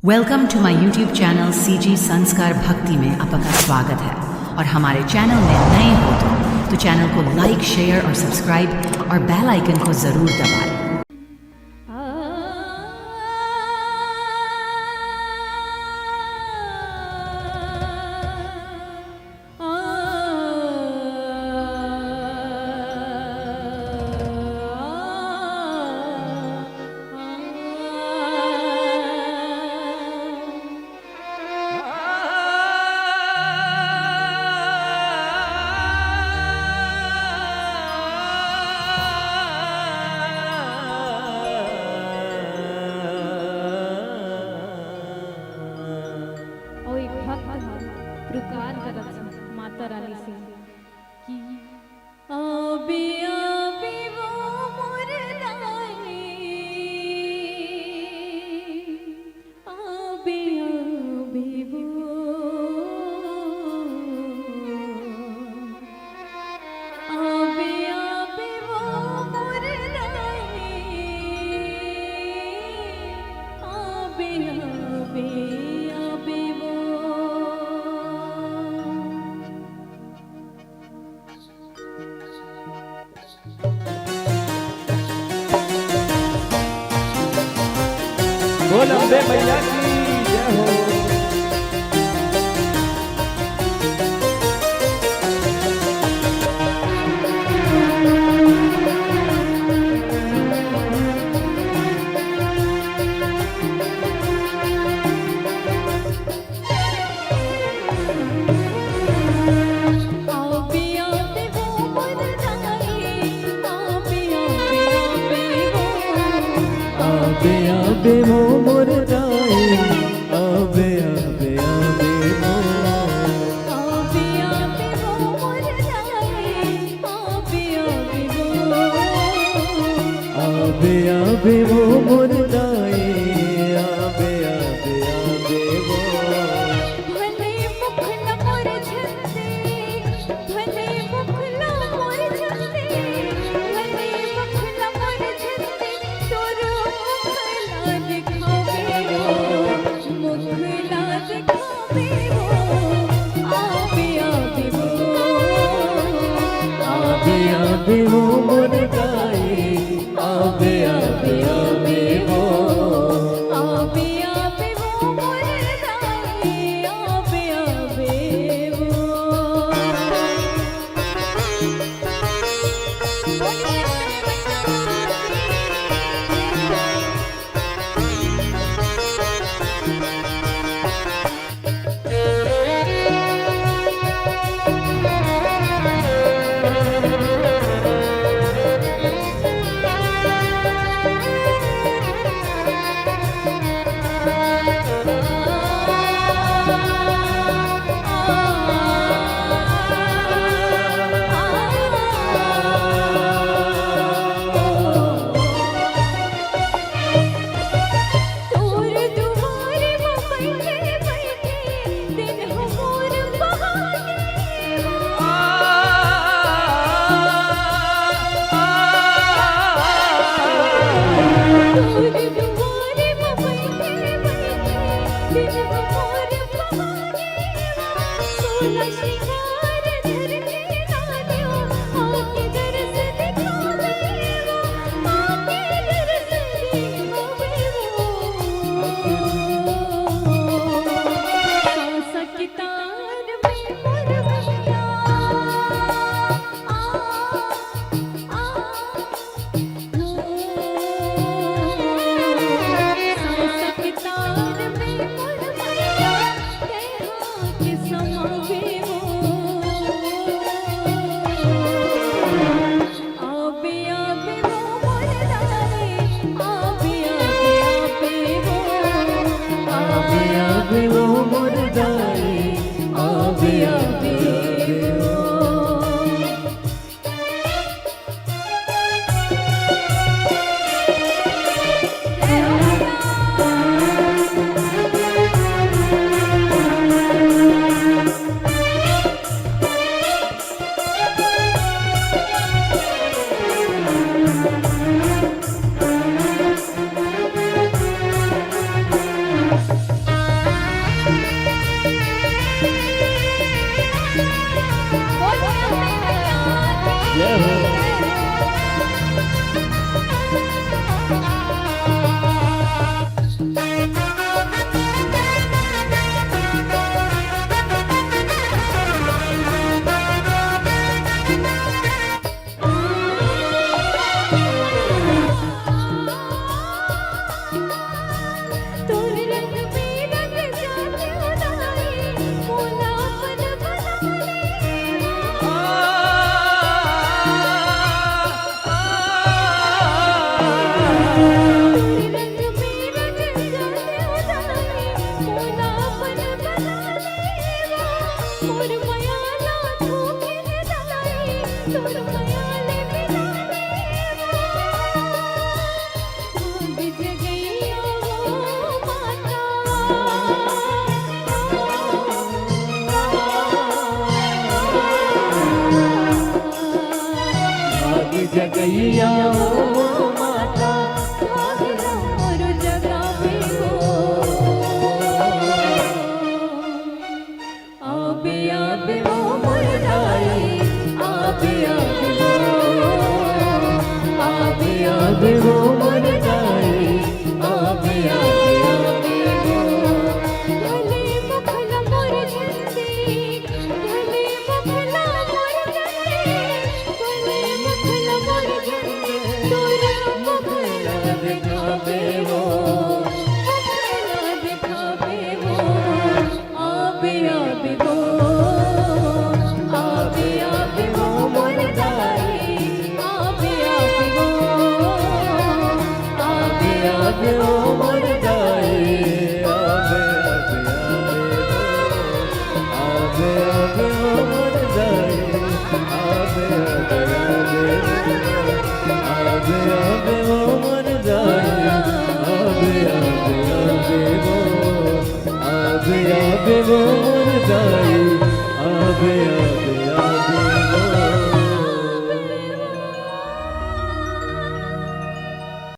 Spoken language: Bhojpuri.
वेलकम टू माय यूट्यूब चैनल सीजी संस्कार भक्ति में आपका स्वागत है। और हमारे चैनल में नए हो तो चैनल को लाइक, शेयर और सब्सक्राइब और बेल आइकन को जरूर दबाएं। पुकार करत माता रानी से कि आबे आबे वो मोर रानी, आबे आबे वो, आबे आबे वो मोर रानी, आबे आबे आबे वो। बोल अम्बे मैया की जय हो। आबे आबे वो मोर रानी, आबे आबे आबे वो, आबे आबे वो मोर रानी, आबे आबे वो, आबे आबे वो मोर रानी, आबे आबे आबे वो। भले मुखला मोर झंडे, भले मुखला मोर झंडे, भले मुखला मोर झंडे, तोरो मुखला दिखावे वो, मुखला दिखावे वो, आबे आबे वो, आबे आबे वो मोर रानी, आबे आबे आबे वो, आबे आबे वो मोर रानी, आबे आबे वो। समावे वो जगैया वो माता भागला मोर जगावे वो आबे आबे वो मोर दाई आबे आबे आबे वो मोर दाई आबे आबे आबे ढले मुखला मोर झंडे ढले मुखला मोर झंडे ढले मुखला मोर झंडे तोरा मुखला दिखावे वो मुखला दिखावे वो आबे आबे वो आबे आबे वो मोर दाई आबे आबे वो आबे आबे वो मोर दाई आबे आबे वो मोर दाई आबे आबे वो मोर दाई आबे आबे वो मोर दाई आबे